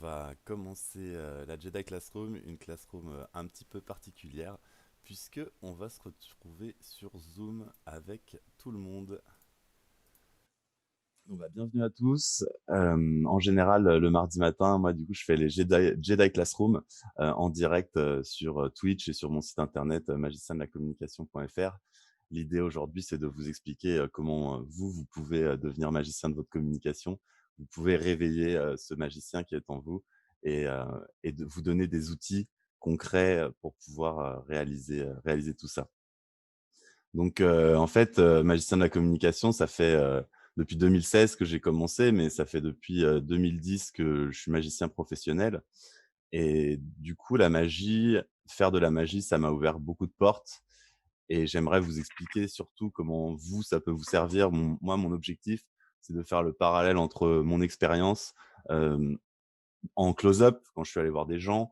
va commencer la Jedi Classroom, une classroom un petit peu particulière, puisque on va se retrouver sur Zoom avec tout le monde. Bienvenue à tous. En général, le mardi matin, moi, du coup, je fais les Jedi Classroom en direct sur Twitch et sur mon site internet magiciendelacommunication.fr. L'idée aujourd'hui, c'est de vous expliquer comment vous pouvez devenir magicien de votre communication. Vous pouvez réveiller ce magicien qui est en vous et de vous donner des outils concrets pour pouvoir réaliser tout ça. Donc, en fait, magicien de la communication, ça fait depuis 2016 que j'ai commencé, mais ça fait depuis 2010 que je suis magicien professionnel. Et du coup, la magie, faire de la magie, ça m'a ouvert beaucoup de portes. Et j'aimerais vous expliquer surtout comment vous, ça peut vous servir. Moi, mon objectif, c'est de faire le parallèle entre mon expérience en close-up, quand je suis allé voir des gens,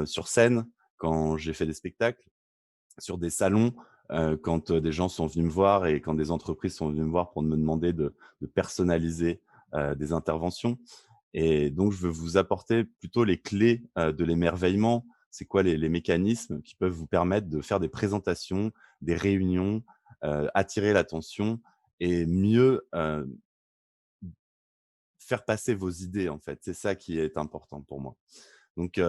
sur scène, quand j'ai fait des spectacles, sur des salons, quand, des gens sont venus me voir et quand des entreprises sont venues me voir pour me demander de personnaliser, des interventions. Et donc je veux vous apporter plutôt les clés, de l'émerveillement. C'est quoi les mécanismes qui peuvent vous permettre de faire des présentations, des réunions, attirer l'attention et mieux, faire passer vos idées, en fait. C'est ça qui est important pour moi. Donc,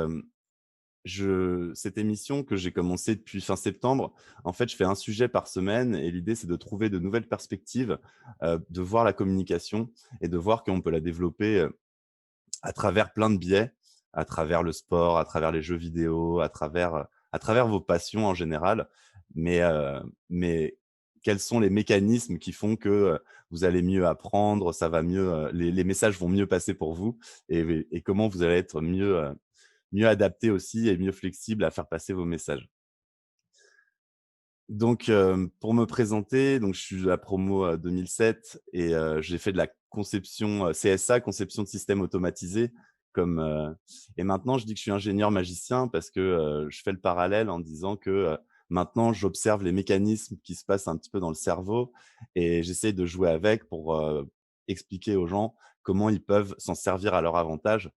cette émission que j'ai commencé depuis fin septembre, en fait, je fais un sujet par semaine et l'idée, c'est de trouver de nouvelles perspectives, de voir la communication et de voir qu'on peut la développer, à travers plein de biais, à travers le sport, à travers les jeux vidéo, à travers vos passions en général. Mais quels sont les mécanismes qui font que, vous allez mieux apprendre, ça va mieux, les messages vont mieux passer pour vous et comment vous allez être mieux adapté aussi et mieux flexible à faire passer vos messages. Donc, pour me présenter, donc je suis de la promo, 2007 et j'ai fait de la conception, CSA, conception de systèmes automatisés comme, et maintenant je dis que je suis ingénieur magicien parce que, je fais le parallèle en disant que, maintenant j'observe les mécanismes qui se passent un petit peu dans le cerveau et j'essaye de jouer avec pour, expliquer aux gens comment ils peuvent s'en servir à leur avantage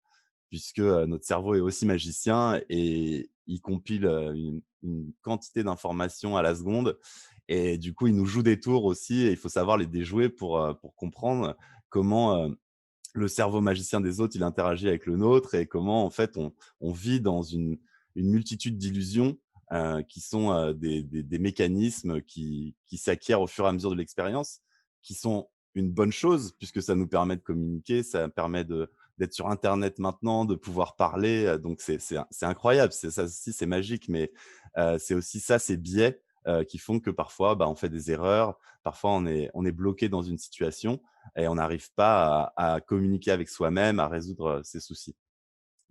puisque, notre cerveau est aussi magicien et il compile, une quantité d'informations à la seconde et du coup, il nous joue des tours aussi et il faut savoir les déjouer pour comprendre comment, le cerveau magicien des autres, il interagit avec le nôtre et comment, en fait, on vit dans une multitude d'illusions, qui sont, des mécanismes qui s'acquièrent au fur et à mesure de l'expérience, qui sont une bonne chose puisque ça nous permet de communiquer, ça permet d'être sur internet maintenant, de pouvoir parler, donc c'est incroyable, c'est ça aussi, c'est magique, mais c'est aussi ça, ces biais, qui font que parfois, bah, on fait des erreurs, parfois on est bloqué dans une situation et on n'arrive pas à communiquer avec soi-même, à résoudre, ses soucis.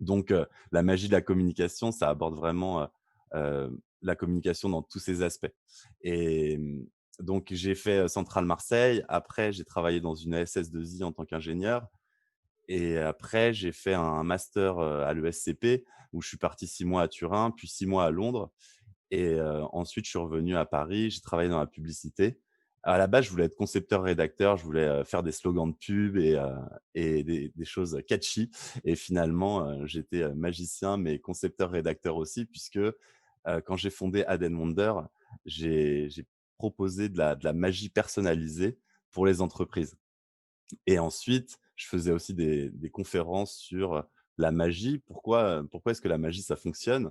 Donc la magie de la communication, ça aborde vraiment, la communication dans tous ses aspects et donc j'ai fait, Centrale Marseille. Après, j'ai travaillé dans une SS2I en tant qu'ingénieur et après j'ai fait un master, à l'ESCP où je suis parti 6 mois à Turin, puis 6 mois à Londres et ensuite, je suis revenu à Paris, j'ai travaillé dans la publicité. À la base, je voulais être concepteur-rédacteur, je voulais, faire des slogans de pub et des choses catchy et finalement, j'étais, magicien mais concepteur-rédacteur aussi puisque, quand j'ai fondé Ad Wonder, j'ai proposé de la magie personnalisée pour les entreprises et ensuite, je faisais aussi des conférences sur, la magie. Pourquoi est-ce que la magie, ça fonctionne?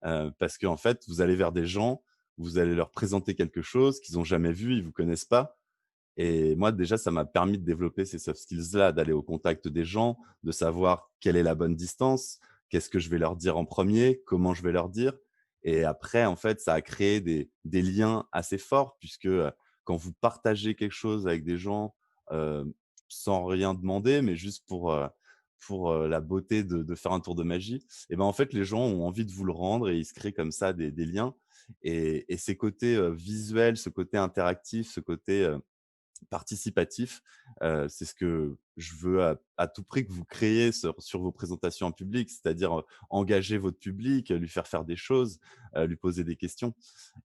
Parce qu'en fait, vous allez vers des gens, vous allez leur présenter quelque chose qu'ils ont jamais vu, ils vous connaissent pas et moi déjà, ça m'a permis de développer ces soft skills-là, d'aller au contact des gens, de savoir quelle est la bonne distance, qu'est-ce que je vais leur dire en premier, comment je vais leur dire et après en fait, ça a créé des liens assez forts puisque, quand vous partagez quelque chose avec des gens, heu, sans rien demander, mais juste pour, la beauté de faire un tour de magie et ben, en fait, les gens ont envie de vous le rendre et ils se créent comme ça des liens et ces côtés, visuels, ce côté interactif, ce côté, participatif, c'est ce que je veux à tout prix que vous créiez sur vos présentations en public, c'est-à-dire, engager votre public, lui faire des choses, lui poser des questions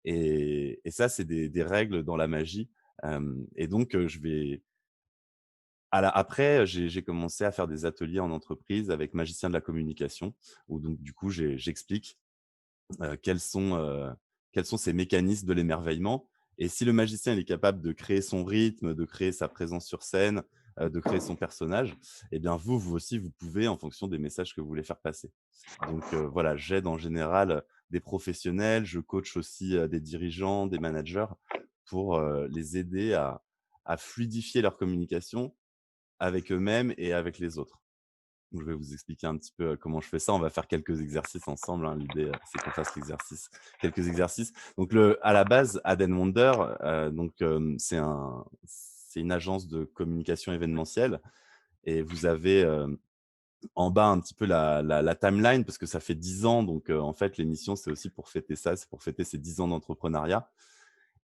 et ça, c'est des règles dans la magie, et donc je vais Après, j'ai commencé à faire des ateliers en entreprise avec magiciens de la communication où donc du coup, j'explique heu, quels sont, heu, quels sont ces mécanismes de l'émerveillement et si le magicien, il est capable de créer son rythme, de créer sa présence sur scène, de créer son personnage et bien vous aussi, vous pouvez en fonction des messages que vous voulez faire passer. Donc voilà, j'aide en général, des professionnels, je coach aussi, des dirigeants, des managers pour, les aider à fluidifier leur communication avec eux-mêmes et avec les autres. Donc, je vais vous expliquer un petit peu, comment je fais ça. On va faire quelques exercices ensemble, hein. L'idée, c'est qu'on fasse quelques exercices. Donc à la base, Ad Wonder, c'est une agence de communication événementielle et vous avez, en bas un petit peu la timeline parce que ça fait 10 ans donc en fait, l'émission, c'est aussi pour fêter ça, c'est pour fêter ces 10 ans d'entrepreneuriat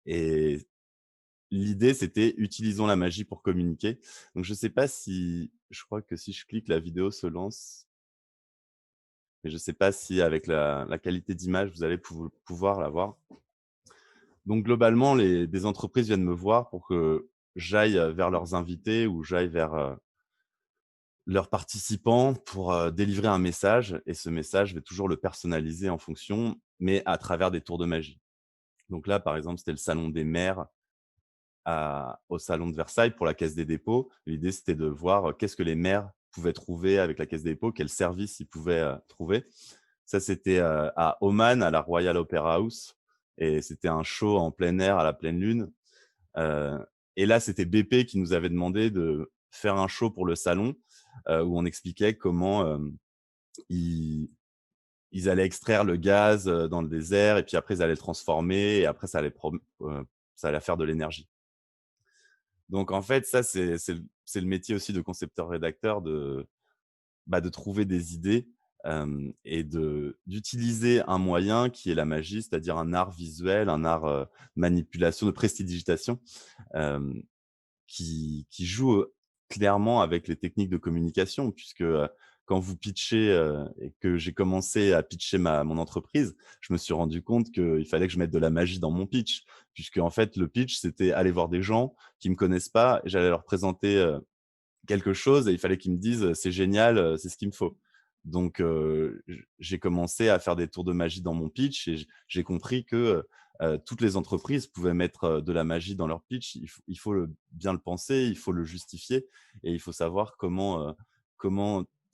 et l'idée, c'était utilisons la magie pour communiquer. Donc je sais pas si je crois que si je clique, la vidéo se lance. Mais je ne sais pas si avec la qualité d'image, vous allez pouvoir la voir. Donc globalement, des entreprises viennent me voir pour que j'aille, vers leurs invités ou j'aille vers, leurs participants pour, délivrer un message et ce message, je vais toujours le personnaliser en fonction, mais à travers des tours de magie. Donc là, par exemple, c'était le salon des maires au salon de Versailles pour la Caisse des dépôts. L'idée, c'était de voir, qu'est-ce que les maires pouvaient trouver avec la Caisse des dépôts, quels services ils pouvaient, trouver. Ça, c'était, à Oman, à la Royal Opera House et c'était un show en plein air à la pleine lune, heu et là, c'était BP qui nous avait demandé de faire un show pour le salon, où on expliquait comment, ils ils allaient extraire le gaz, dans le désert et puis après ils allaient le transformer et après ça allait faire de l'énergie. Donc en fait, ça, c'est le métier aussi de concepteur-rédacteur de trouver des idées, et d'utiliser un moyen qui est la magie, c'est-à-dire un art visuel, un art, manipulation, de prestidigitation, hem, qui joue, clairement avec les techniques de communication puisque, quand vous pitchez, et que j'ai commencé à pitcher mon entreprise, je me suis rendu compte qu'il fallait que je mette de la magie dans mon pitch. Puisque en fait, le pitch, c'était aller voir des gens qui me connaissent pas et j'allais leur présenter, quelque chose et il fallait qu'ils me disent: «C'est génial, c'est ce qu'il me faut». Donc j'ai commencé à faire des tours de magie dans mon pitch et j'ai compris que, toutes les entreprises pouvaient mettre, de la magie dans leur pitch. Il faut bien le penser, il faut le justifier et il faut savoir comment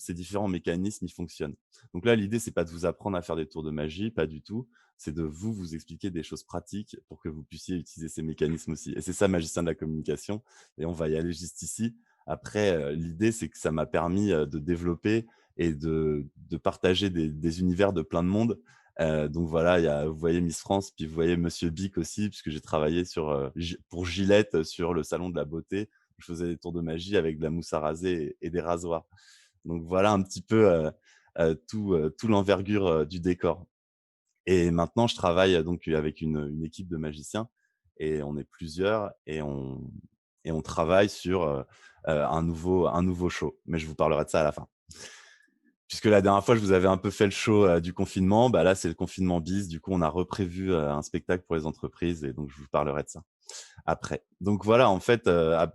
ces différents mécanismes, ils fonctionnent. Donc là, l'idée, c'est pas de vous apprendre à faire des tours de magie, pas du tout. C'est de vous expliquer des choses pratiques pour que vous puissiez utiliser ces mécanismes aussi et c'est ça, magicien de la communication et on va y aller juste ici. Après, l'idée, c'est que ça m'a permis, de développer et de partager des univers de plein de monde. Donc voilà, vous voyez Miss France, puis vous voyez Monsieur Bic aussi, puisque j'ai travaillé pour Gillette, sur le salon de la beauté. Je faisais des tours de magie avec de la mousse à raser et des rasoirs. Donc voilà un petit peu, tout l'envergure, du décor. Et maintenant, je travaille, donc avec une équipe de magiciens et on est plusieurs et on travaille sur, un nouveau show. Mais je vous parlerai de ça à la fin. Puisque la dernière fois, je vous avais un peu fait le show, du confinement, bah, là, c'est le confinement bis. Du coup, on a reprévu, un spectacle pour les entreprises et donc je vous parlerai de ça après. Donc voilà, en fait, à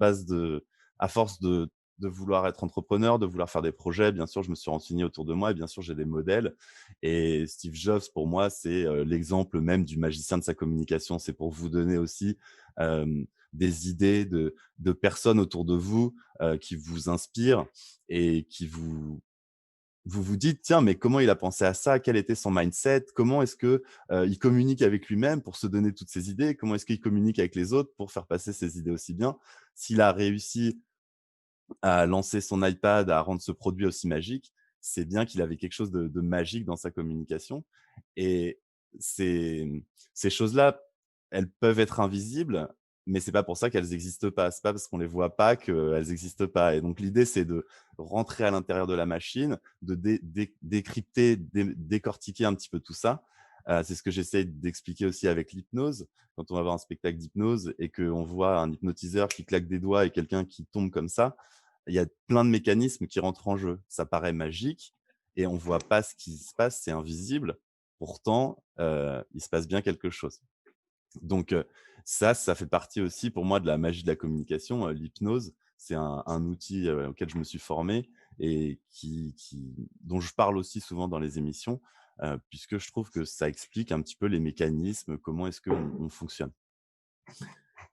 force de vouloir être entrepreneur, de vouloir faire des projets, bien sûr, je me suis renseigné autour de moi et bien sûr, j'ai des modèles et Steve Jobs, pour moi, c'est, l'exemple même du magicien de sa communication. C'est pour vous donner aussi, des idées de personnes autour de vous, qui vous inspirent et vous dites: «Tiens, mais comment il a pensé à ça? Quel était son mindset? Comment est-ce que, il communique avec lui-même pour se donner toutes ces idées? Comment est-ce qu'il communique avec les autres pour faire passer ses idées aussi bien?» S'il a réussi à lancer son iPad, à rendre ce produit aussi magique, c'est bien qu'il avait quelque chose de magique dans sa communication et ces ces choses-là, elles peuvent être invisibles, mais c'est pas pour ça qu'elles n'existent pas. C'est pas parce qu'on les voit pas qu'elles n'existent pas et donc l'idée, c'est de rentrer à l'intérieur de la machine, de décrypter, décortiquer un petit peu tout ça. C'est ce que j'essaie d'expliquer aussi avec l'hypnose. Quand on va voir un spectacle d'hypnose et qu'on voit un hypnotiseur qui claque des doigts et quelqu'un qui tombe comme ça, il y a plein de mécanismes qui rentrent en jeu. Ça paraît magique et on voit pas ce qui se passe, c'est invisible. Pourtant, il se passe bien quelque chose. Donc ça fait partie aussi pour moi de la magie de la communication, l'hypnose. c'est un outil auquel je me suis formé et dont je parle aussi souvent dans les émissions, puisque je trouve que ça explique un petit peu les mécanismes, comment est-ce qu'on fonctionne.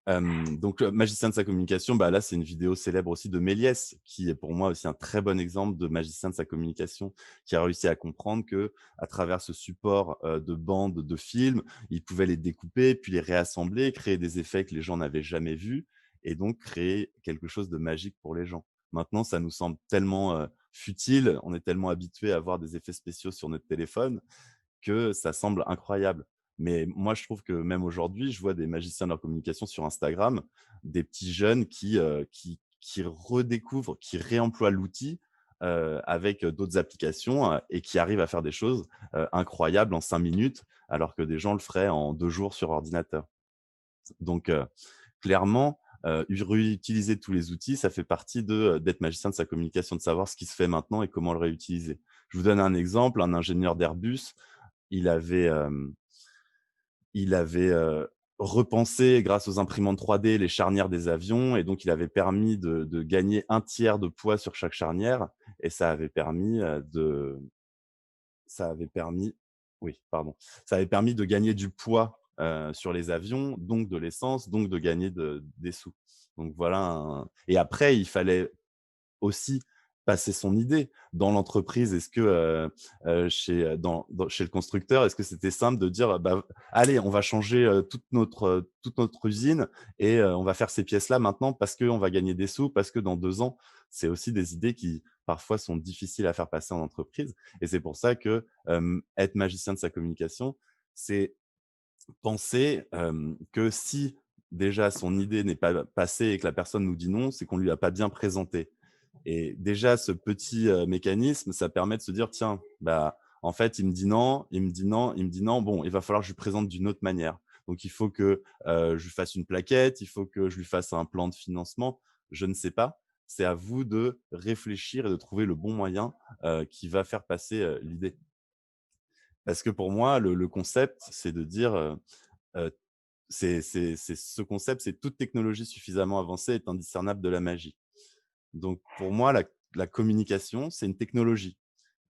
Donc, magicien de sa communication, bah, là, c'est une vidéo célèbre aussi de Méliès, qui est pour moi aussi un très bon exemple de magicien de sa communication, qui a réussi à comprendre que à travers ce support, de bandes de films, il pouvait les découper, puis les réassembler, créer des effets que les gens n'avaient jamais vus et donc créer quelque chose de magique pour les gens. Maintenant, ça nous semble tellement, futile, on est tellement habitué à voir des effets spéciaux sur notre téléphone que ça semble incroyable. Mais moi, je trouve que même aujourd'hui, je vois des magiciens de leur communication sur Instagram, des petits jeunes qui redécouvrent, qui réemploient l'outil, avec, d'autres applications, et qui arrivent à faire des choses, incroyables en 5 minutes, alors que des gens le feraient en 2 jours sur ordinateur. Donc, clairement, réutiliser tous les outils, ça fait partie d'être magicien de sa communication, de savoir ce qui se fait maintenant et comment le réutiliser. Je vous donne un exemple, un ingénieur d'Airbus, il avait, repensé grâce aux imprimantes 3D les charnières des avions et donc il avait permis de gagner un tiers de poids sur chaque charnière et ça avait permis oui, pardon. Ça avait permis de gagner du poids, sur les avions, donc de l'essence, donc de gagner des sous. Donc voilà et après il fallait aussi passer son idée. Dans l'entreprise, est-ce que, chez le constructeur, est-ce que c'était simple de dire: «Bah, allez, on va changer, toute notre usine et on va faire ces pièces-là maintenant parce qu'on va gagner des sous, parce que dans 2 ans». C'est aussi des idées qui, parfois, sont difficiles à faire passer en entreprise et c'est pour ça que, être magicien de sa communication, c'est penser, que si déjà son idée n'est pas passée et que la personne nous dit non, c'est qu'on lui a pas bien présenté. Et déjà, ce petit, mécanisme, ça permet de se dire: «Tiens, bah, en fait, il me dit non, il me dit non, il me dit non. Bon, il va falloir que je lui présente d'une autre manière. Donc il faut que, je lui fasse une plaquette, il faut que je lui fasse un plan de financement». Je ne sais pas. C'est à vous de réfléchir et de trouver le bon moyen, qui va faire passer, l'idée. Parce que pour moi, le concept, c'est de dire, heu, c'est ce concept, c'est toute technologie suffisamment avancée est indiscernable de la magie. Donc pour moi, la communication, c'est une technologie.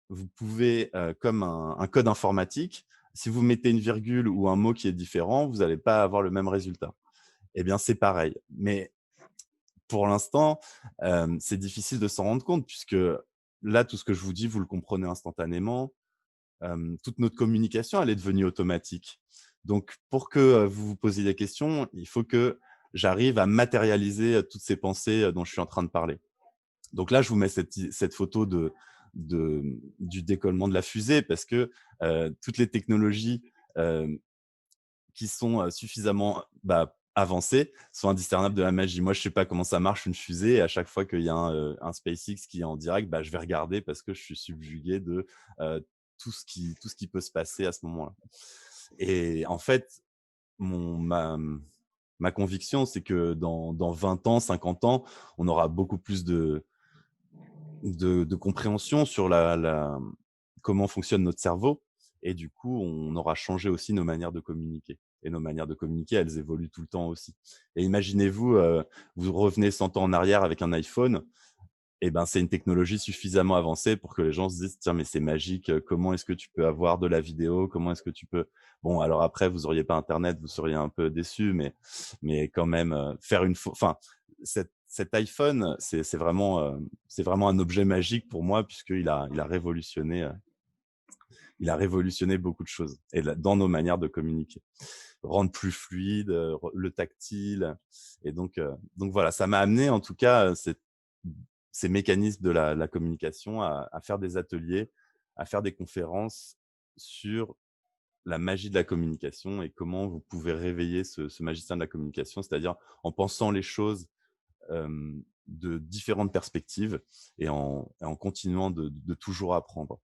Vous pouvez, comme un code informatique, si vous mettez une virgule ou un mot qui est différent, vous n'allez pas avoir le même résultat. Eh bien, c'est pareil. Mais pour l'instant, c'est difficile de s'en rendre compte puisque là, tout ce que je vous dis, vous le comprenez instantanément. Toute notre communication, elle est devenue automatique. Donc pour que, vous vous posiez des questions, il faut que j'arrive à matérialiser, toutes ces pensées, dont je suis en train de parler. Donc là, je vous mets cette photo du décollement de la fusée parce que, toutes les technologies, hem, qui sont, suffisamment, bah, avancées sont indiscernables de la magie. Moi, je sais pas comment ça marche une fusée et à chaque fois qu'il y a un SpaceX qui est en direct, bah, je vais regarder parce que je suis subjugué de, tout ce qui peut se passer à ce moment-là. Et en fait, mon ma, ma conviction, c'est que dans 20 ans, 50 ans, on aura beaucoup plus de compréhension sur comment fonctionne notre cerveau et du coup, on aura changé aussi nos manières de communiquer et nos manières de communiquer, elles évoluent tout le temps aussi et imaginez-vous, vous revenez 100 ans en arrière avec un iPhone et ben, c'est une technologie suffisamment avancée pour que les gens se disent: «Tiens, mais c'est magique, comment est-ce que tu peux avoir de la vidéo? Comment est-ce que tu peux» bon, alors après, vous auriez pas internet, vous seriez un peu déçus, mais quand même, faire une enfin, cet iPhone, c'est vraiment un objet magique pour moi il a révolutionné beaucoup de choses et dans nos manières de communiquer. Rendre plus fluide, le tactile et donc voilà, ça m'a amené en tout cas, ces mécanismes de la communication à faire des ateliers, à faire des conférences sur la magie de la communication et comment vous pouvez réveiller ce magicien de la communication, c'est-à-dire en pensant les choses, de différentes perspectives et en continuant de toujours apprendre.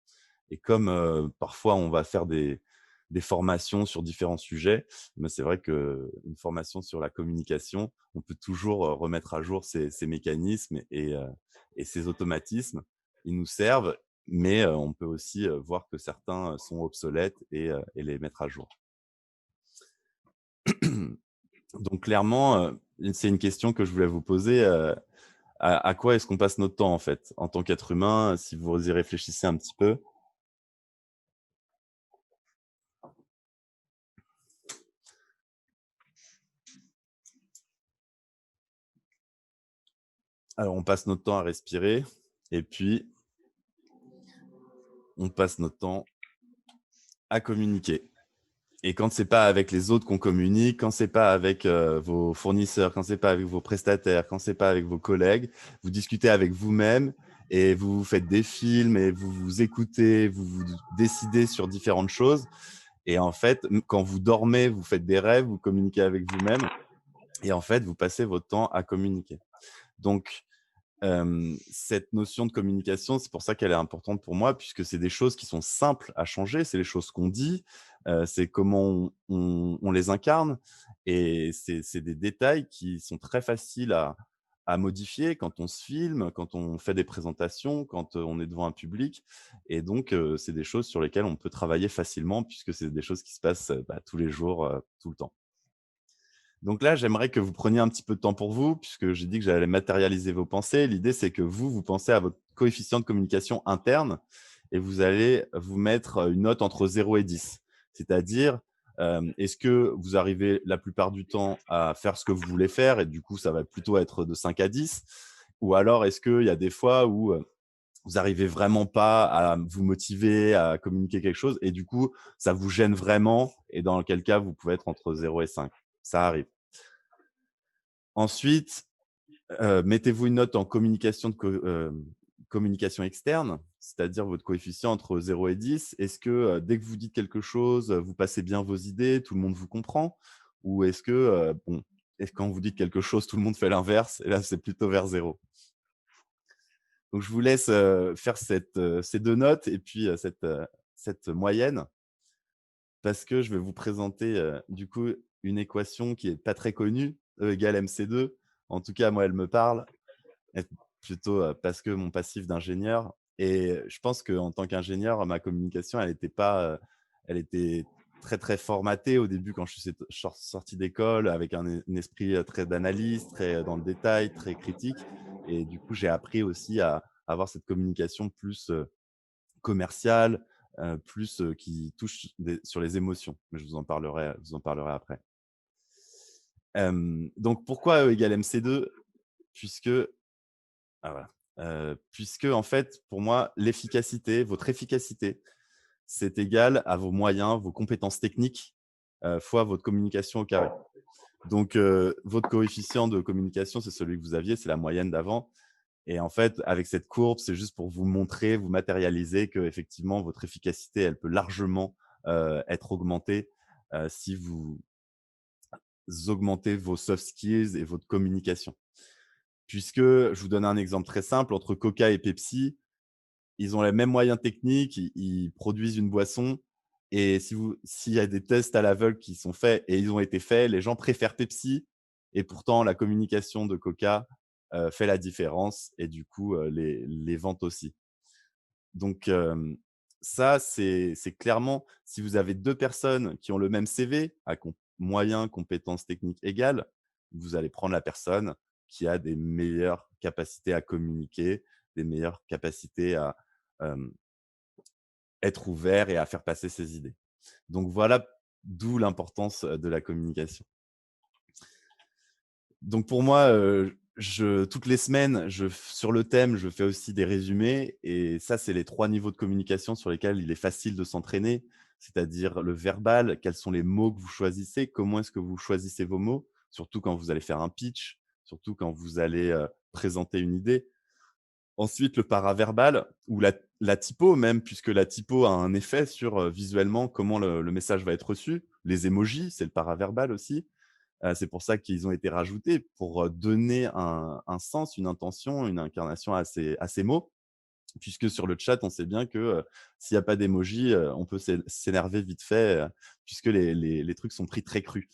Et comme, parfois on va faire des formations sur différents sujets, mais c'est vrai qu'une formation sur la communication, on peut toujours, remettre à jour ces mécanismes et ces automatismes. Ils nous servent, mais on peut aussi, voir que certains, sont obsolètes et les mettre à jour. Donc clairement, c'est une question que je voulais vous poser, À quoi est-ce qu'on passe notre temps, en fait, en tant qu'être humain, si vous y réfléchissez un petit peu? Alors, on passe notre temps à respirer et puis on passe notre temps à communiquer. Et quand c'est pas avec les autres qu'on communique, quand c'est pas avec, vos fournisseurs, quand c'est pas avec vos prestataires, quand c'est pas avec vos collègues, vous discutez avec vous-même et vous faites des films et vous vous écoutez, vous décidez sur différentes choses et en fait, quand vous dormez, vous faites des rêves, vous communiquez avec vous-même et en fait, vous passez votre temps à communiquer. Donc cette notion de communication, c'est pour ça qu'elle est importante pour moi, puisque c'est des choses qui sont simples à changer, c'est les choses qu'on dit, c'est comment on les incarne et c'est des détails qui sont très faciles à modifier quand on se filme, quand on fait des présentations, quand, on est devant un public et donc c'est des choses sur lesquelles on peut travailler facilement puisque c'est des choses qui se passent, tous les jours, tout le temps. Donc là, j'aimerais que vous preniez un petit peu de temps pour vous, puisque j'ai dit que j'allais matérialiser vos pensées. L'idée, c'est que vous pensez à votre coefficient de communication interne et vous allez vous mettre une note entre 0 et 10. C'est-à-dire, est-ce que vous arrivez la plupart du temps à faire ce que vous voulez faire et du coup, ça va plutôt être de 5 à 10? Ou alors, est-ce qu'il y a des fois où vous arrivez vraiment pas à vous motiver, à communiquer quelque chose et du coup, ça vous gêne vraiment et dans quel cas, vous pouvez être entre 0 et 5? Ça arrive. Ensuite, mettez-vous une note en communication externe, c'est-à-dire votre coefficient entre 0 et 10. Est-ce que, dès que vous dites quelque chose, vous passez bien vos idées, tout le monde vous comprend? Ou est-ce que, est-ce quand vous dites quelque chose, tout le monde fait l'inverse et là, c'est plutôt vers 0? Donc je vous laisse, faire ces 2 notes et puis, cette moyenne parce que je vais vous présenter, du coup, une équation qui est pas très connue, E égale MC2. En tout cas, moi, elle me parle. Et plutôt, parce que mon passif d'ingénieur et je pense qu'en tant qu'ingénieur, ma communication, elle était pas, elle était très, très formatée au début quand je suis sorti d'école avec un esprit, très d'analyse, très, dans le détail, très critique et du coup, j'ai appris aussi à avoir cette communication plus, commerciale, plus, qui touche sur les émotions. Mais je vous en parlerai après. Donc pourquoi E égale MC2? Puisque Ah voilà. Puisque en fait, pour moi, l'efficacité, votre efficacité, c'est égal à vos moyens, vos compétences techniques, fois votre communication au carré. Donc, votre coefficient de communication, c'est celui que vous aviez, c'est la moyenne d'avant et en fait, avec cette courbe, c'est juste pour vous montrer, vous matérialiser qu'effectivement, votre efficacité, elle peut largement, être augmentée, si vous augmentez vos soft skills et votre communication. Puisque, je vous donne un exemple très simple, entre Coca et Pepsi, ils ont les mêmes moyens techniques, ils produisent une boisson et s'il y a des tests à l'aveugle qui sont faits et ils ont été faits, les gens préfèrent Pepsi et pourtant la communication de Coca, fait la différence et du coup, les ventes aussi. Donc ça, c'est clairement si vous avez 2 personnes qui ont le même CV à moyens, compétences techniques égales, vous allez prendre la personne qui a des meilleures capacités à communiquer, des meilleures capacités à, hem, être ouvert et à faire passer ses idées. Donc voilà d'où l'importance, de la communication. Donc pour moi, toutes les semaines, sur le thème, je fais aussi des résumés et ça, c'est les 3 niveaux de communication sur lesquels il est facile de s'entraîner. C'est-à-dire le verbal, quels sont les mots que vous choisissez, comment est-ce que vous choisissez vos mots, surtout quand vous allez faire un pitch, surtout quand vous allez, présenter une idée. Ensuite, le paraverbal ou la typo même, puisque la typo a un effet sur, visuellement comment le message va être reçu. Les emojis, c'est le paraverbal aussi. C'est pour ça qu'ils ont été rajoutés pour, donner un sens, une intention, une incarnation à ces mots. Puisque sur le chat, on sait bien que, s'il y a pas d'emoji, on peut s'énerver vite fait, puisque les trucs sont pris très crus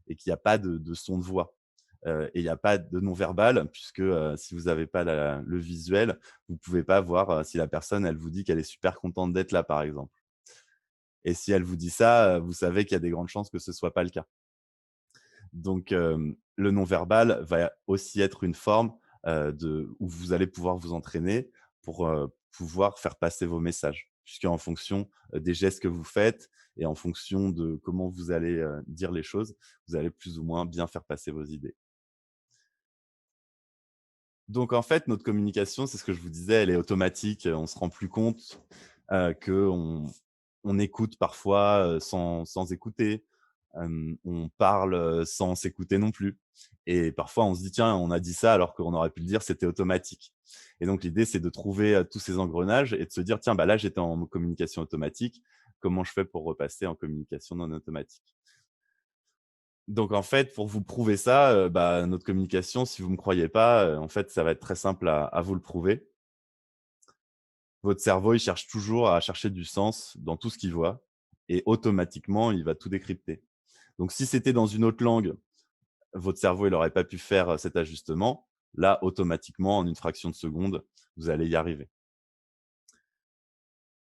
et qu'il y a pas de son de voix. Et il y a pas de non verbal puisque, si vous avez pas le visuel, vous pouvez pas voir, si la personne, elle vous dit qu'elle est super contente d'être là, par exemple. Et si elle vous dit ça, vous savez qu'il y a des grandes chances que ce soit pas le cas. Donc, le non-verbal va aussi être une forme, où vous allez pouvoir vous entraîner pour, pouvoir faire passer vos messages. Puisqu'en fonction, des gestes que vous faites et en fonction de comment vous allez, dire les choses, vous allez plus ou moins bien faire passer vos idées. Donc en fait, notre communication, c'est ce que je vous disais, elle est automatique, on se rend plus compte, qu'on écoute parfois, sans écouter. On parle, sans s'écouter non plus et parfois on se dit: «Tiens, on a dit ça alors qu'on aurait pu le dire, c'était automatique» et donc l'idée, c'est de trouver, tous ces engrenages et de se dire: «Tiens, bah, là, j'étais en communication automatique, comment je fais pour repasser en communication non automatique?» Donc en fait, pour vous prouver ça, bah, notre communication, si vous ne me croyez pas, en fait, ça va être très simple à vous le prouver. Votre cerveau, il cherche toujours à chercher du sens dans tout ce qu'il voit et automatiquement, il va tout décrypter. Donc si c'était dans une autre langue, votre cerveau, il n'aurait pas pu faire, cet ajustement. Là, automatiquement, en une fraction de seconde, vous allez y arriver.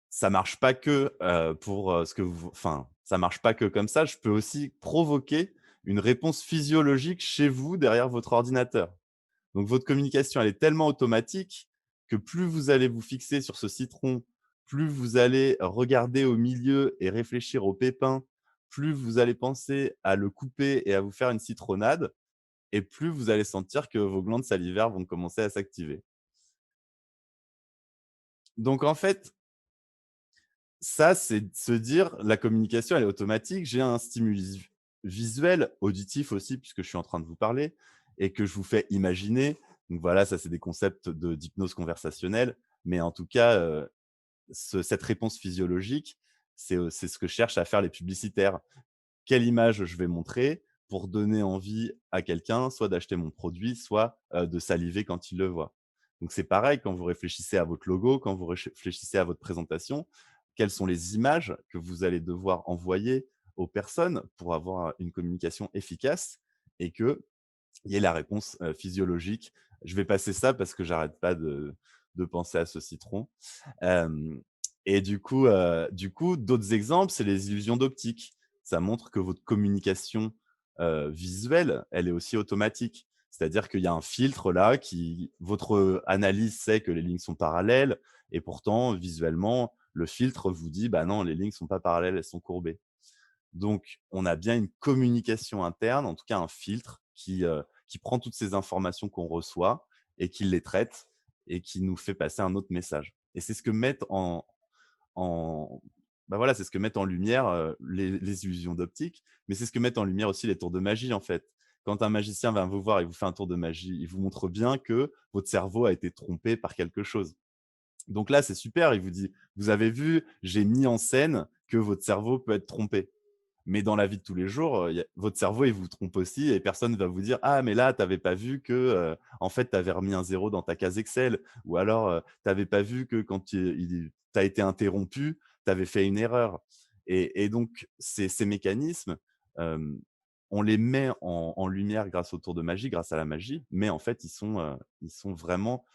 Ça marche pas que, pour, ce que vous enfin, ça marche pas que comme ça. Je peux aussi provoquer une réponse physiologique chez vous, derrière votre ordinateur. Donc votre communication, elle est tellement automatique que plus vous allez vous fixer sur ce citron, plus vous allez regarder au milieu et réfléchir au pépin, plus vous allez penser à le couper et à vous faire une citronnade et plus vous allez sentir que vos glandes salivaires vont commencer à s'activer. Donc en fait, ça, c'est de se dire: «La communication, elle est automatique, j'ai un stimulus visuel, auditif aussi puisque je suis en train de vous parler et que je vous fais imaginer». Donc voilà, ça, c'est des concepts d'hypnose conversationnelle, mais en tout cas, cette réponse physiologique, c'est ce que cherchent à faire les publicitaires. Quelle image je vais montrer pour donner envie à quelqu'un, soit d'acheter mon produit, soit, de saliver quand il le voit. Donc c'est pareil quand vous réfléchissez à votre logo, quand vous réfléchissez à votre présentation, quelles sont les images que vous allez devoir envoyer aux personnes pour avoir une communication efficace et qu'il y ait la réponse, physiologique. Je vais passer ça parce que j'arrête pas de penser à ce citron. Hem et du coup, d'autres exemples, c'est les illusions d'optique. Ça montre que votre communication, visuelle, elle est aussi automatique. C'est-à-dire qu'il y a un filtre là qui votre analyse sait que les lignes sont parallèles et pourtant visuellement, le filtre vous dit: «Bah non, les lignes sont pas parallèles, elles sont courbées». Donc on a bien une communication interne, en tout cas un filtre qui prend toutes ces informations qu'on reçoit et qui les traite et qui nous fait passer un autre message. Et c'est ce que mettent en bah, voilà, c'est ce que mettent en lumière, les illusions d'optique, mais c'est ce que mettent en lumière aussi les tours de magie, en fait. Quand un magicien va vous voir et vous fait un tour de magie, il vous montre bien que votre cerveau a été trompé par quelque chose. Donc là, c'est super, il vous dit: «Vous avez vu, j'ai mis en scène que votre cerveau peut être trompé». Mais dans la vie de tous les jours, y a votre cerveau, il vous trompe aussi et personne ne va vous dire: «Ah mais là, tu avais pas vu que, en fait, tu avais remis un zéro dans ta case Excel» ou alors, «Tu avais pas vu que quand tu as été interrompu, tu avais fait une erreur» et donc ces mécanismes, hem, on les met en lumière grâce au tour de magie, grâce à la magie, mais en fait, ils sont vraiment,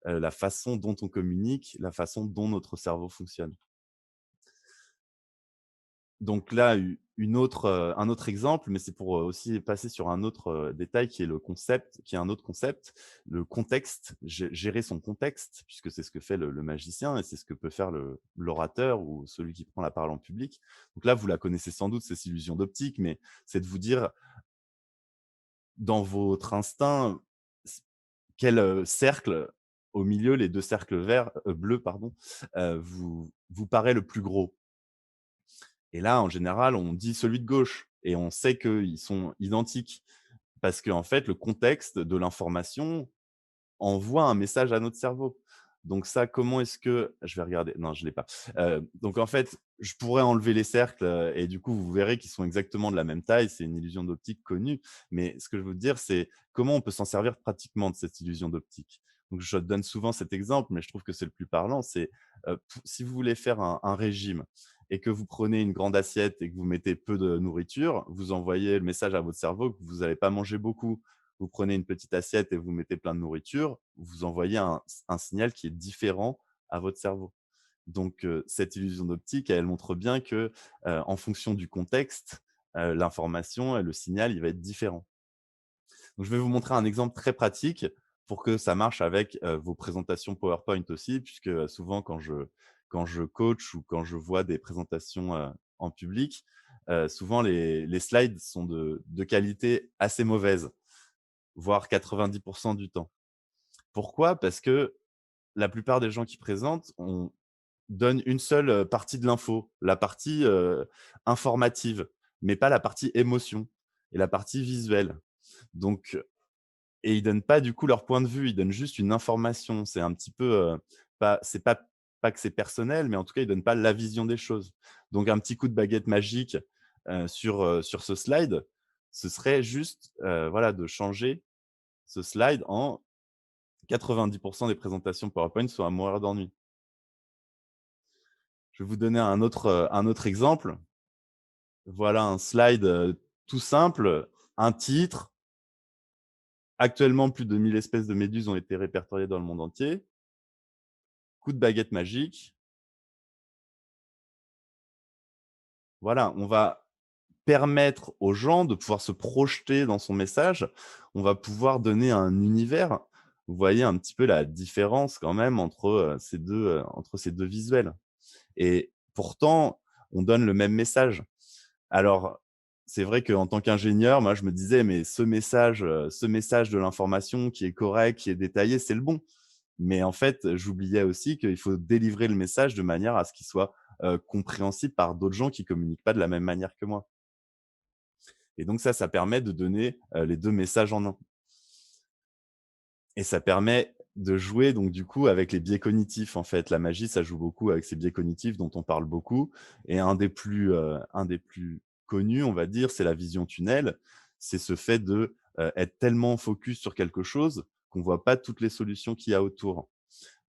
la façon dont on communique, la façon dont notre cerveau fonctionne. Donc là, un autre exemple, mais c'est pour, aussi passer sur un autre, détail qui est le concept qui est un autre concept, le contexte, gérer son contexte, puisque c'est ce que fait le magicien et c'est ce que peut faire l'orateur ou celui qui prend la parole en public. Donc là, vous la connaissez sans doute, cette illusion d'optique, mais c'est de vous dire, dans votre instinct, s quel, cercle au milieu, les 2 cercles bleus, pardon, vous paraît le plus gros? Et là, en général, on dit celui de gauche et on sait qu'ils sont identiques parce qu'en fait, le contexte de l'information envoie un message à notre cerveau. Donc ça, comment est-ce que je vais regarder, non, je l'ai pas. Donc en fait, je pourrais enlever les cercles, et du coup, vous verrez qu'ils sont exactement de la même taille. C'est une illusion d'optique connue. Mais ce que je veux dire, c'est comment on peut s'en servir pratiquement de cette illusion d'optique. Donc je donne souvent cet exemple, mais je trouve que c'est le plus parlant. C'est, p si vous voulez faire un régime et que vous prenez une grande assiette et que vous mettez peu de nourriture, vous envoyez le message à votre cerveau que vous n'allez pas manger beaucoup. Vous prenez une petite assiette et vous mettez plein de nourriture, vous envoyez un signal qui est différent à votre cerveau. Donc, cette illusion d'optique, elle montre bien que, en fonction du contexte, l'information et le signal, il va être différent. Donc je vais vous montrer un exemple très pratique. pour que ça marche avec vos présentations PowerPoint aussi, puisque souvent quand je coach ou quand je vois des présentations en public, souvent les slides sont de qualité assez mauvaise, voire 90% du temps. Pourquoi? Parce que la plupart des gens qui présentent, on donne une seule partie de l'info, la partie informative, mais pas la partie émotion et la partie visuelle. Donc et ils donnent pas du coup leur point de vue, ils donnent juste une information. C'est un petit peu, pas c'est pas que c'est personnel, mais en tout cas, ils donnent pas la vision des choses. Donc un petit coup de baguette magique, sur ce slide, ce serait juste, voilà, de changer ce slide en 90% des présentations PowerPoint sont à mourir d'ennui. Je vais vous donner un autre exemple. Voilà un slide, tout simple, un titre. Actuellement, plus de 1000 espèces de méduses ont été répertoriées dans le monde entier. Coup de baguette magique. Voilà, on va permettre aux gens de pouvoir se projeter dans son message. On va pouvoir donner un univers. Vous voyez un petit peu la différence quand même entre ces 2 visuels et pourtant, on donne le même message. Alors, c'est vrai qu'en tant qu'ingénieur, moi, je me disais: «Mais ce message de l'information qui est correct, qui est détaillé, c'est le bon». Mais en fait, j'oubliais aussi qu'il faut délivrer le message de manière à ce qu'il soit, compréhensible par d'autres gens qui communiquent pas de la même manière que moi. Et donc ça permet de donner, les 2 messages en un. Et ça permet de jouer donc du coup avec les biais cognitifs en fait. La magie, ça joue beaucoup avec ces biais cognitifs dont on parle beaucoup et un des plus connus, on va dire, c'est la vision tunnel. C'est ce fait de, être tellement focus sur quelque chose qu'on voit pas toutes les solutions qu'il y a autour.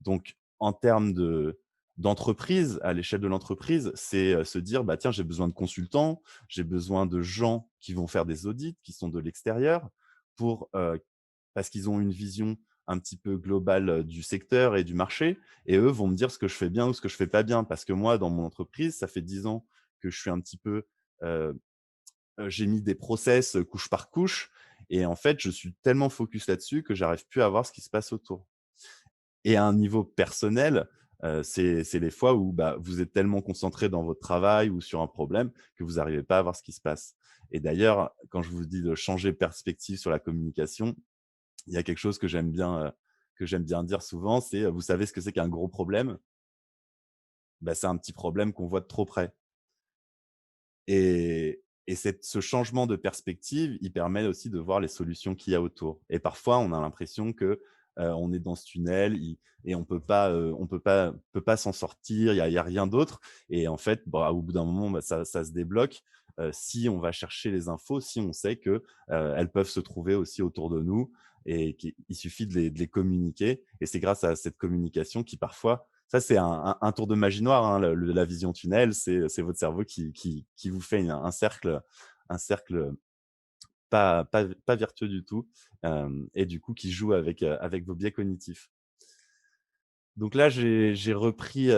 Donc en termes d'entreprise, à l'échelle de l'entreprise, c'est, se dire: «Bah, tiens, j'ai besoin de consultants, j'ai besoin de gens qui vont faire des audits, qui sont de l'extérieur pour, parce qu'ils ont une vision un petit peu globale, du secteur et du marché et eux vont me dire ce que je fais bien ou ce que je fais pas bien. Parce que moi, dans mon entreprise, ça fait 10 ans que je suis un petit peu, heu j'ai mis des process, couche par couche et en fait, je suis tellement focus là-dessus que j'arrive plus à voir ce qui se passe autour. Et à un niveau personnel, c'est les fois où, bah, vous êtes tellement concentré dans votre travail ou sur un problème que vous n'arrivez pas à voir ce qui se passe. Et d'ailleurs, quand je vous dis de changer de perspective sur la communication, il y a quelque chose que j'aime bien dire souvent, c'est, vous savez ce que c'est qu'un gros problème? Bah, c'est un petit problème qu'on voit de trop près. Et ce changement de perspective, il permet aussi de voir les solutions qu'il y a autour. Et parfois, on a l'impression que, on est dans ce tunnel et on peut pas s'en sortir, il y a rien d'autre et en fait, bah, au bout d'un moment, bah, ça se débloque, si on va chercher les infos, si on sait que, elles peuvent se trouver aussi autour de nous et qu'il suffit de les communiquer et c'est grâce à cette communication qui parfois ça, c'est un tour de magie noire, hein, la vision tunnel, c'est votre cerveau qui vous fait un cercle pas vertueux du tout, et du coup qui joue avec vos biais cognitifs. Donc là, j'ai repris,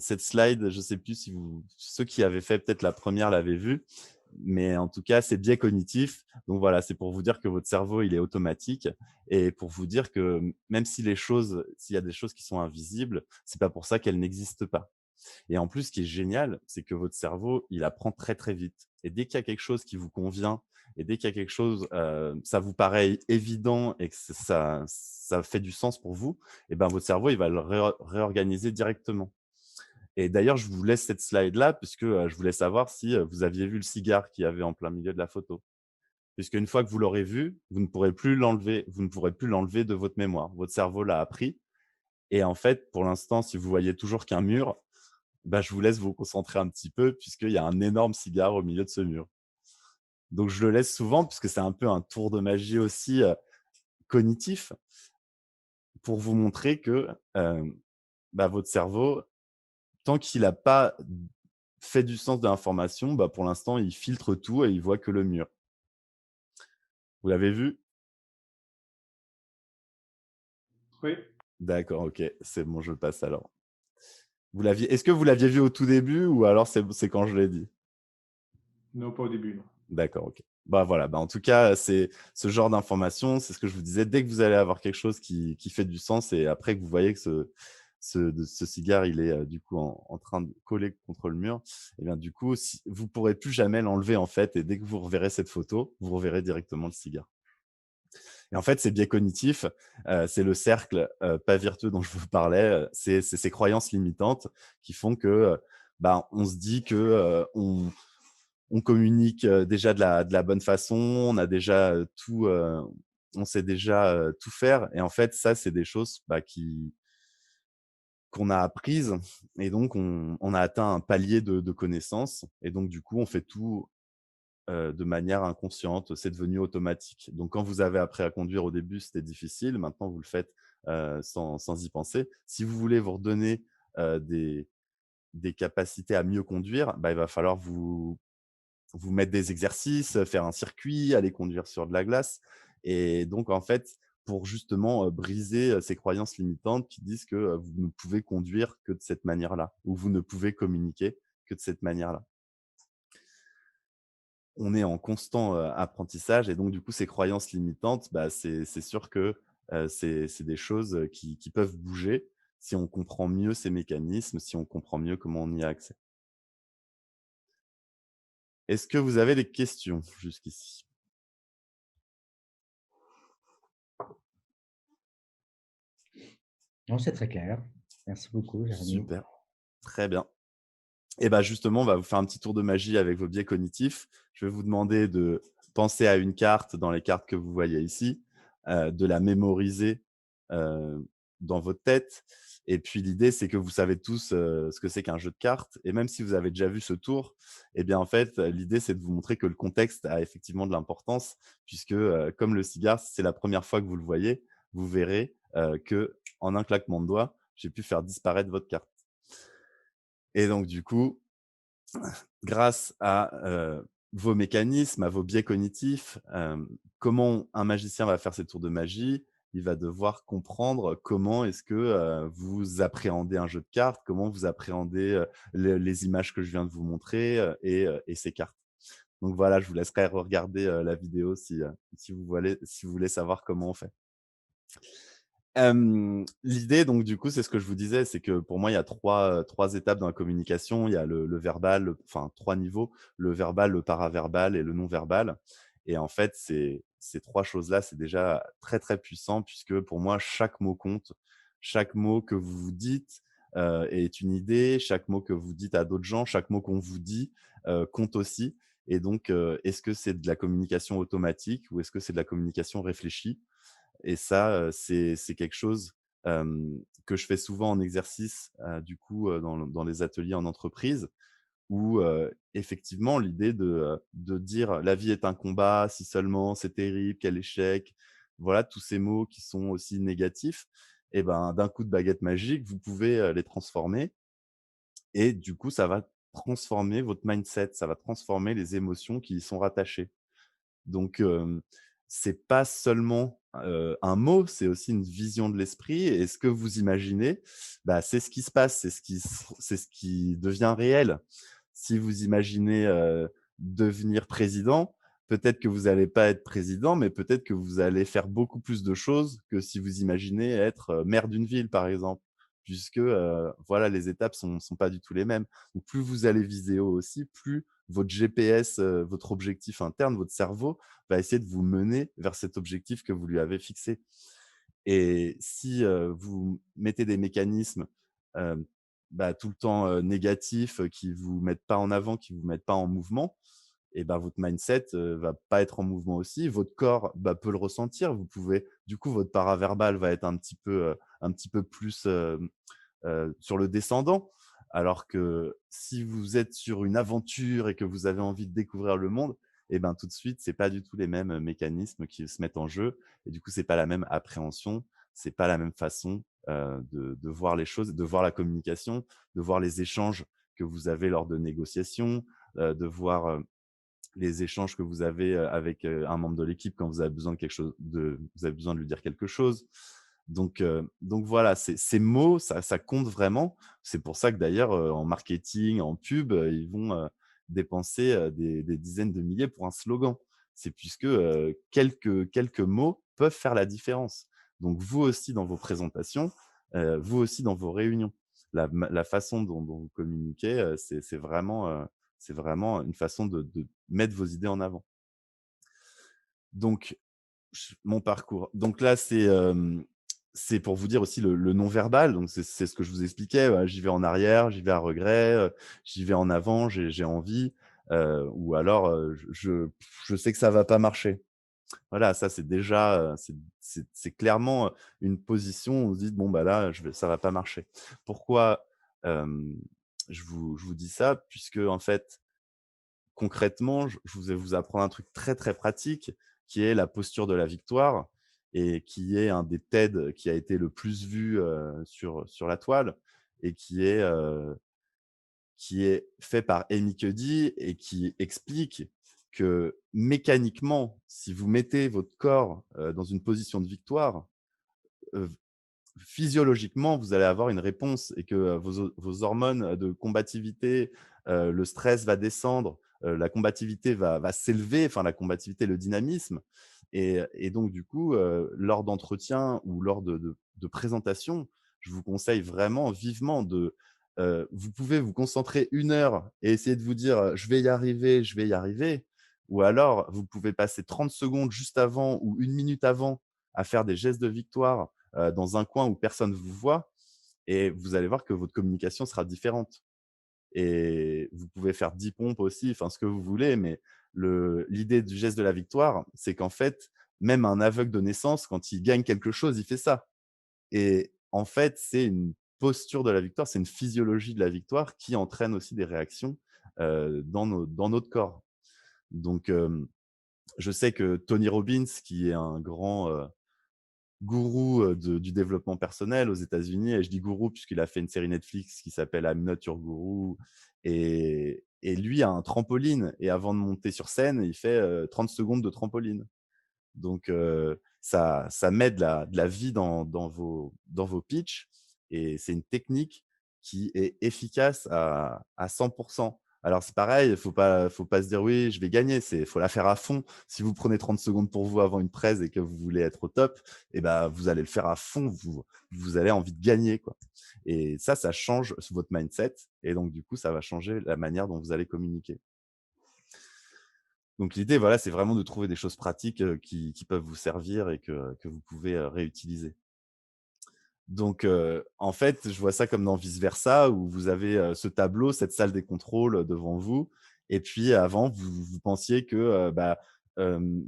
cette slide. Je ne sais plus si ceux qui avaient fait peut-être la première l'avaient vue, mais en tout cas, c'est biais cognitif. Donc voilà, c'est pour vous dire que votre cerveau, il est automatique et pour vous dire que même si s'il y a des choses qui sont invisibles, c'est pas pour ça qu'elles n'existent pas. Et en plus, ce qui est génial, c'est que votre cerveau, il apprend très, très vite. Et dès qu'il y a quelque chose qui vous convient et dès qu'il y a quelque chose, ça vous paraît évident et que ça fait du sens pour vous, et ben, votre cerveau, il va le réorganiser directement. Et d'ailleurs, je vous laisse cette slide-là puisque, je voulais savoir si, vous aviez vu le cigare qu'il y avait en plein milieu de la photo. Puisqu'une fois que vous l'aurez vu, vous ne pourrez plus l'enlever de votre mémoire. Votre cerveau l'a appris et en fait, pour l'instant, si vous voyez toujours qu'un mur, bah, je vous laisse vous concentrer un petit peu puisqu'il y a un énorme cigare au milieu de ce mur. Donc je le laisse souvent puisque c'est un peu un tour de magie aussi, cognitif pour vous montrer que, bah, votre cerveau, tant qu'il a pas fait du sens de l'information, bah, pour l'instant, il filtre tout et il voit que le mur. Vous l'avez vu? Oui, D'accord, OK, c'est bon, je passe alors. Est-ce que vous l'aviez vu au tout début ou alors c'est quand je l'ai dit? non, pas au début, non. D'accord, OK. Bah, voilà, bah, en tout cas, c'est ce genre d'information, c'est ce que je vous disais, dès que vous allez avoir quelque chose qui fait du sens et après que vous voyez que ce cigare, il est, du coup en train de coller contre le mur et bien, du coup, si vous pourrez plus jamais l'enlever, en fait et dès que vous reverrez cette photo, vous reverrez directement le cigare. Et en fait, ces biais cognitifs, c'est le cercle, pas vertueux dont je vous parlais, c'est ces croyances limitantes qui font que, bah, on se dit que, on communique, déjà de la bonne façon, on a déjà, tout, on sait déjà, tout faire et en fait, ça, c'est des choses, bah, qu'on a apprises et donc on a atteint un palier de connaissances et donc du coup, on fait tout, de manière inconsciente, c'est devenu automatique. Donc quand vous avez appris à conduire au début, c'était difficile, maintenant vous le faites, sans y penser. Si vous voulez vous redonner, des capacités à mieux conduire, bah, il va falloir vous mettre des exercices, faire un circuit, aller conduire sur de la glace et donc en fait, pour justement, briser, ces croyances limitantes qui disent que, vous ne pouvez conduire que de cette manière-là ou vous ne pouvez communiquer que de cette manière-là. On est en constant, apprentissage et donc du coup, ces croyances limitantes, bah, c'est sûr que, c'est des choses, qui peuvent bouger si on comprend mieux ces mécanismes, si on comprend mieux comment on y a accès. Est-ce que vous avez des questions jusqu'ici? Non, c'est très clair. Merci beaucoup, Jérémy. Super, très bien. Et bah, justement, on va vous faire un petit tour de magie avec vos biais cognitifs. Je vais vous demander de penser à une carte dans les cartes que vous voyez ici, de la mémoriser, heu, dans votre tête et puis l'idée, c'est que vous savez tous, ce que c'est qu'un jeu de cartes et même si vous avez déjà vu ce tour et bien, en fait, l'idée, c'est de vous montrer que le contexte a effectivement de l'importance puisque, comme le cigare, si c'est la première fois que vous le voyez, vous verrez, qu'en un claquement de doigts, j'ai pu faire disparaître votre carte et donc du coup, grâce à, vos mécanismes, à vos biais cognitifs, comment un magicien va faire ses tours de magie? Il va devoir comprendre comment est-ce que, vous appréhendez un jeu de cartes, comment vous appréhendez, les images que je viens de vous montrer, et ces cartes. Donc voilà, je vous laisserai regarder, la vidéo si vous voulez savoir comment on fait. L'idée donc du coup, c'est ce que je vous disais, c'est que pour moi, il y a 3 étapes dans la communication. Il y a le verbal, enfin 3 niveaux, le verbal, le paraverbal et le non verbal et en fait, ces 3 choses-là, c'est déjà très, très puissant puisque pour moi, chaque mot compte. Chaque mot que vous vous dites, est une idée. Chaque mot que vous dites à d'autres gens, chaque mot qu'on vous dit, compte aussi et donc est-ce que c'est de la communication automatique ou est-ce que c'est de la communication réfléchie? Et ça, c'est quelque chose, que je fais souvent en exercice, du coup, dans les ateliers en entreprise où, effectivement l'idée de dire: «La vie est un combat, si seulement, c'est terrible, quel échec». Voilà, tous ces mots qui sont aussi négatifs et ben, d'un coup de baguette magique, vous pouvez, les transformer et du coup, ça va transformer votre mindset, ça va transformer les émotions qui y sont rattachées. Donc, c'est pas seulement, un mot, c'est aussi une vision de l'esprit et ce que vous imaginez, bah, c'est ce qui se passe, c'est ce qui devient réel. Si vous imaginez, devenir président, peut-être que vous allez pas être président, mais peut-être que vous allez faire beaucoup plus de choses que si vous imaginez être, maire d'une ville, par exemple. Puisque, voilà, les étapes sont pas du tout les mêmes. Donc plus vous allez viser haut aussi, plus votre GPS, votre objectif interne, votre cerveau va essayer de vous mener vers cet objectif que vous lui avez fixé. Et si, vous mettez des mécanismes, hem, bah, tout le temps, négatifs, qui vous mettent pas en avant, qui vous mettent pas en mouvement et ben, votre mindset, va pas être en mouvement aussi. Votre corps, bah, peut le ressentir. Vous pouvez du coup, votre paraverbal va être un petit peu plus, sur le descendant. Alors que si vous êtes sur une aventure et que vous avez envie de découvrir le monde, et ben, tout de suite, c'est pas du tout les mêmes, mécanismes qui se mettent en jeu et du coup, c'est pas la même appréhension, c'est pas la même façon, de voir les choses, de voir la communication, de voir les échanges que vous avez lors de négociations, de voir, les échanges que vous avez, avec, un membre de l'équipe quand vous avez besoin de quelque chose de vous avez besoin de lui dire quelque chose. Donc voilà, ces mots, ça compte vraiment. C'est pour ça que d'ailleurs, en marketing, en pub, dépenser des dizaines de milliers pour un slogan. C'est puisque quelques mots peuvent faire la différence. Donc, vous aussi dans vos présentations, vous aussi dans vos réunions, la façon dont vous communiquez, c'est vraiment une façon de mettre vos idées en avant. Donc, mon parcours. Donc là, c'est pour vous dire aussi le non-verbal. Donc c'est ce que je vous expliquais. Voilà, j'y vais en arrière, j'y vais à regret, j'y vais en avant, j'ai envie, ou alors je sais que ça va pas marcher. Voilà, ça c'est déjà, c'est clairement une position où vous dites bon bah là, ça va pas marcher. Pourquoi je vous dis ça? Puisque en fait, concrètement, je vais vous apprendre un truc très, très pratique qui est la posture de la victoire et qui est un des TED qui a été le plus vu, sur la toile et qui est fait par Amy Cuddy et qui explique que mécaniquement, si vous mettez votre corps, dans une position de victoire, heu, physiologiquement, vous allez avoir une réponse et que vos hormones de combativité, le stress va descendre, la combativité va s'élever, enfin la combativité, le dynamisme et donc du coup, lors d'entretiens ou lors de présentations, je vous conseille vraiment vivement vous pouvez vous concentrer 1 heure et essayer de vous dire, «Je vais y arriver, je vais y arriver» ou alors vous pouvez passer 30 secondes juste avant ou 1 minute avant à faire des gestes de victoire dans un coin où personne ne vous voit et vous allez voir que votre communication sera différente et vous pouvez faire 10 pompes aussi, enfin ce que vous voulez, mais l'idée du geste de la victoire, c'est qu'en fait, même un aveugle de naissance, quand il gagne quelque chose, il fait ça et en fait, c'est une posture de la victoire, c'est une physiologie de la victoire qui entraîne aussi des réactions, dans notre corps. Donc je sais que Tony Robbins, qui est un grand, gourou, du développement personnel aux États-Unis et je dis gourou puisqu'il a fait une série Netflix qui s'appelle I'm Not Your Guru et lui a un trampoline et avant de monter sur scène, il fait, 30 secondes de trampoline. Donc ça met de la vie dans vos pitchs et c'est une technique qui est efficace à 100. Alors c'est pareil, faut pas se dire: «Oui, je vais gagner», faut la faire à fond. Si vous prenez 30 secondes pour vous avant une presse et que vous voulez être au top et ben vous allez le faire à fond, vous allez envie de gagner, quoi et ça change votre mindset et donc du coup, ça va changer la manière dont vous allez communiquer. Donc l'idée, voilà, c'est vraiment de trouver des choses pratiques, qui peuvent vous servir et que vous pouvez, réutiliser. Donc en fait, je vois ça comme dans Vice Versa où vous avez, ce tableau, cette salle des contrôles, devant vous et puis avant vous pensiez que,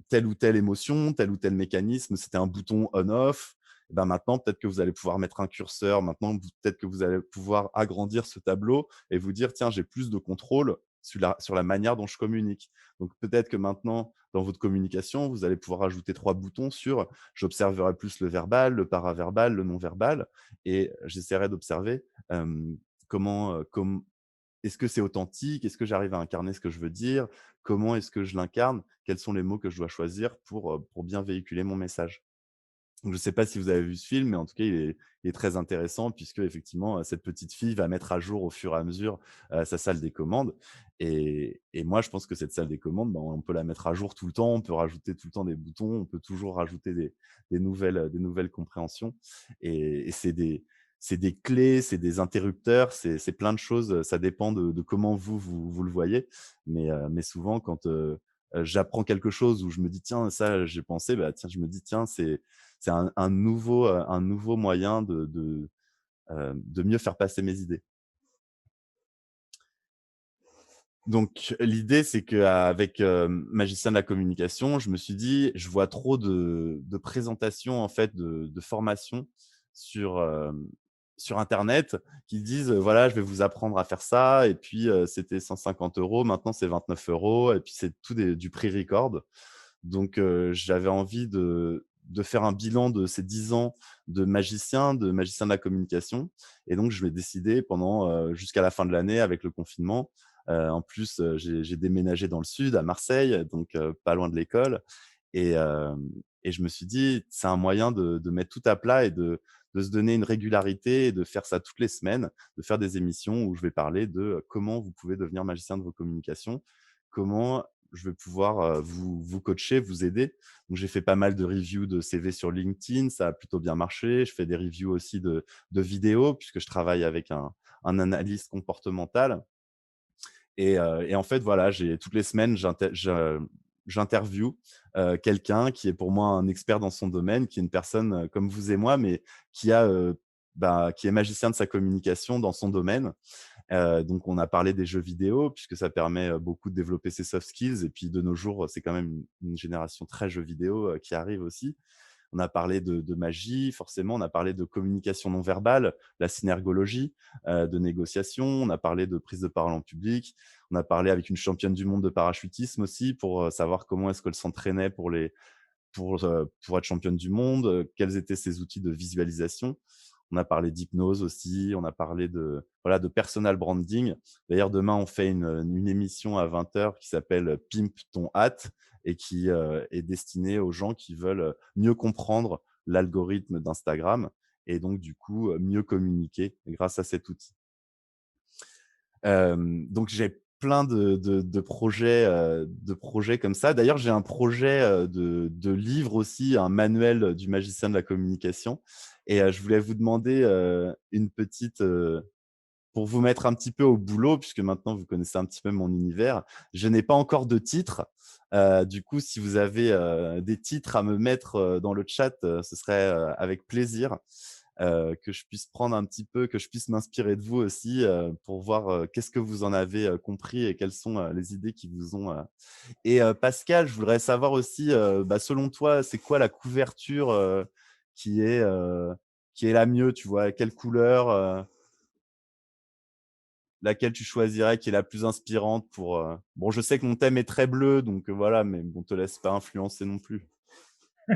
telle ou telle émotion, tel ou tel mécanisme, c'était un bouton on-off. Et ben maintenant, peut-être que vous allez pouvoir mettre un curseur. Maintenant, peut-être que vous allez pouvoir agrandir ce tableau et vous dire: «Tiens, j'ai plus de contrôle sur la manière dont je communique». Donc peut-être que maintenant, dans votre communication, vous allez pouvoir ajouter 3 boutons sur j'observerai plus le verbal, le paraverbal, le non-verbal et j'essaierai d'observer, comment, est-ce que c'est authentique? Est-ce que j'arrive à incarner ce que je veux dire? Comment est-ce que je l'incarne? Quels sont les mots que je dois choisir pour bien véhiculer mon message? Donc je ne sais pas si vous avez vu ce film, mais en tout cas, il est très intéressant puisque effectivement, cette petite fille va mettre à jour au fur et à mesure, sa salle des commandes et moi, je pense que cette salle des commandes, ben, on peut la mettre à jour tout le temps, on peut rajouter tout le temps des boutons, on peut toujours rajouter des nouvelles compréhensions et c'est des clés, c'est des interrupteurs, c'est plein de choses, ça dépend de comment vous le voyez. Mais souvent quand, j'apprends quelque chose où je me dis: «Tiens, ça, j'ai pensé», bah, tiens, je me dis: «Tiens, c'est un nouveau moyen de mieux faire passer mes idées. Donc l'idée, c'est qu'avec, Magicien de la communication, je me suis dit: «Je vois trop de présentations, en fait, de formations sur, sur internet qui disent, voilà, je vais vous apprendre à faire ça et puis, c'était 150 €, maintenant c'est 29 € et puis c'est tout du pre-record». Donc j'avais envie de faire un bilan de ces 10 ans de magicien de la communication et donc je vais décider pendant, jusqu'à la fin de l'année avec le confinement. En plus, j'ai déménagé dans le sud, à Marseille, donc pas loin de l'école et je me suis dit: «C'est un moyen de mettre tout à plat et de se donner une régularité et de faire ça toutes les semaines, de faire des émissions où je vais parler de comment vous pouvez devenir magicien de vos communications, comment je vais pouvoir vous coacher, vous aider. Donc, j'ai fait pas mal de reviews de CV sur LinkedIn, ça a plutôt bien marché. Je fais des reviews aussi de vidéos puisque je travaille avec un analyste comportemental. Et en fait, voilà, toutes les semaines, j'interviewe quelqu'un qui est pour moi un expert dans son domaine, qui est une personne comme vous et moi, mais qui est magicien de sa communication dans son domaine. Donc on a parlé des jeux vidéo puisque ça permet, beaucoup de développer ses soft skills et puis de nos jours, c'est quand même une génération très jeux vidéo, qui arrive aussi. On a parlé de magie, forcément, on a parlé de communication non verbale, la synergologie, de négociation, on a parlé de prise de parole en public, on a parlé avec une championne du monde de parachutisme aussi pour, savoir comment est-ce qu'elle s'entraînait pour être championne du monde, quels étaient ses outils de visualisation. On a parlé d'hypnose aussi, on a parlé de personal branding. D'ailleurs, demain, on fait une émission à 20 h qui s'appelle Pimp ton hâte et qui est destinée aux gens qui veulent mieux comprendre l'algorithme d'Instagram et donc, du coup, mieux communiquer grâce à cet outil. Donc j'ai plein de projets comme ça. D'ailleurs, j'ai un projet, de livre aussi, un manuel du magicien de la communication et je voulais vous demander, une petite, pour vous mettre un petit peu au boulot, puisque maintenant vous connaissez un petit peu mon univers. Je n'ai pas encore de titre. Du coup, si vous avez, des titres à me mettre, dans le chat, ce serait, avec plaisir que je puisse prendre un petit peu, que je puisse m'inspirer de vous aussi pour voir qu'est-ce que vous en avez compris et quelles sont les idées qui vous ont. Et Pascal, je voudrais savoir aussi, selon toi, c'est quoi la couverture qui est, euh, qui est la mieux, tu vois? Quelle couleur, laquelle tu choisirais, qui est la plus inspirante pour. Bon, je sais que mon thème est très bleu, donc voilà, mais bon, te laisse pas influencer non plus. Je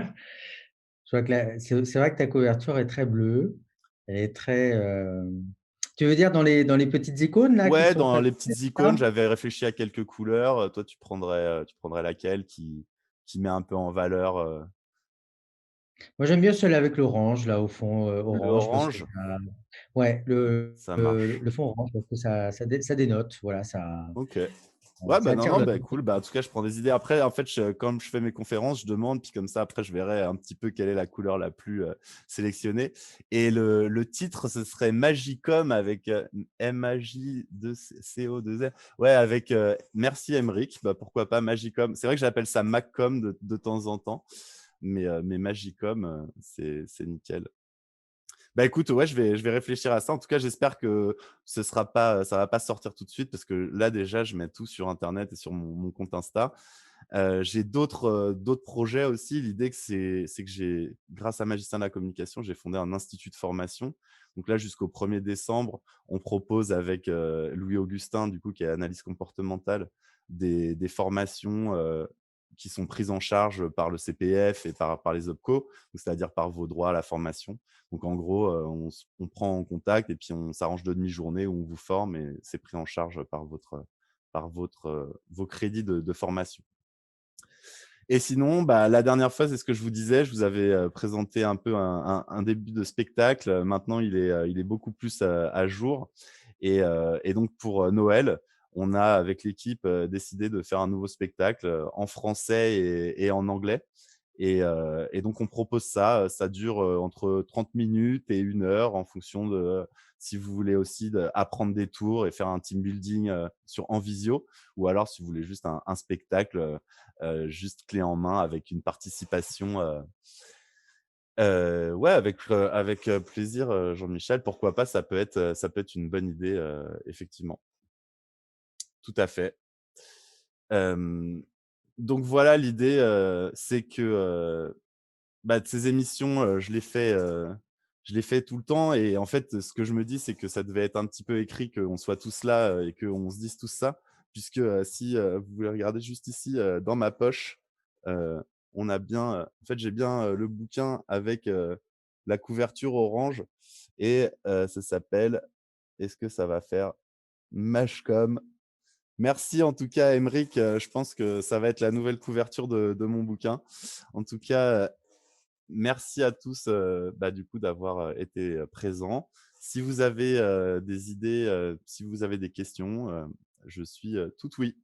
vois que c'est vrai que ta couverture est très bleue. Elle est très, tu veux dire dans les petites icônes là qui Ouais, sont dans placées les petites icônes, là? j'avais réfléchi à quelques couleurs. Toi, tu prendrais laquelle qui met un peu en valeur, Moi, j'aime bien celle avec l'orange là au fond, le orange parce que orange? ça ouais, Ça marche. le fond orange parce que ça dénote, voilà, OK. Ouais, ça non, attire non, l'œil. cool. En tout cas, je prends des idées. Après, en fait, comme je fais mes conférences, je demande, puis comme ça, après, je verrai un petit peu quelle est la couleur la plus sélectionnée. Et le titre, ce serait Magicom avec MAJ2CO2R. Ouais, avec merci Emric. Pourquoi pas Magicom. C'est vrai que j'appelle ça Maccom de temps en temps, mais Magicom, c'est nickel. Écoute, ouais, je vais réfléchir à ça. En tout cas, j'espère que ça va pas sortir tout de suite parce que là, déjà, je mets tout sur internet et sur mon compte Insta. J'ai d'autres projets aussi. L'idée c'est que grâce à Magicien de la communication, j'ai fondé un institut de formation. Donc là, jusqu'au 1er décembre, on propose avec, Louis Augustin, du coup, qui est analyste comportementale, des formations, qui sont prises en charge par le CPF et par les OPCO, donc c'est-à-dire par vos droits à la formation. Donc en gros, on prend en contact et puis on s'arrange de demi-journée où on vous forme et c'est pris en charge vos crédits de formation. Et sinon, la dernière fois, c'est ce que je vous disais, je vous avais présenté un peu un début de spectacle. Maintenant, il est beaucoup plus à jour. Et donc, pour Noël, on a, avec l'équipe, décidé de faire un nouveau spectacle en français et en anglais. Et donc, on propose ça. Ça dure entre 30 minutes et 1 heure en fonction de si vous voulez aussi apprendre des tours et faire un team building en visio, ou alors si vous voulez juste un spectacle juste clé en main avec une participation. Ouais, avec plaisir, Jean-Michel. Pourquoi pas, ça peut être une bonne idée, effectivement. Tout à fait. Hem, donc voilà, l'idée, c'est que ces émissions, je les fais tout le temps et en fait, ce que je me dis, c'est que ça devait être un petit peu écrit qu'on soit tous là, et qu'on se dise tous ça puisque, si, vous voulez regarder juste ici, dans ma poche, heu, on a bien, en fait, j'ai bien, le bouquin avec, la couverture orange et ça s'appelle, est-ce que ça va faire? Mashcom. Merci en tout cas, Emric, je pense que ça va être la nouvelle couverture de mon bouquin. En tout cas, merci à tous, du coup, d'avoir, été, présents. Si vous avez, des idées, si vous avez des questions, je suis, tout oui.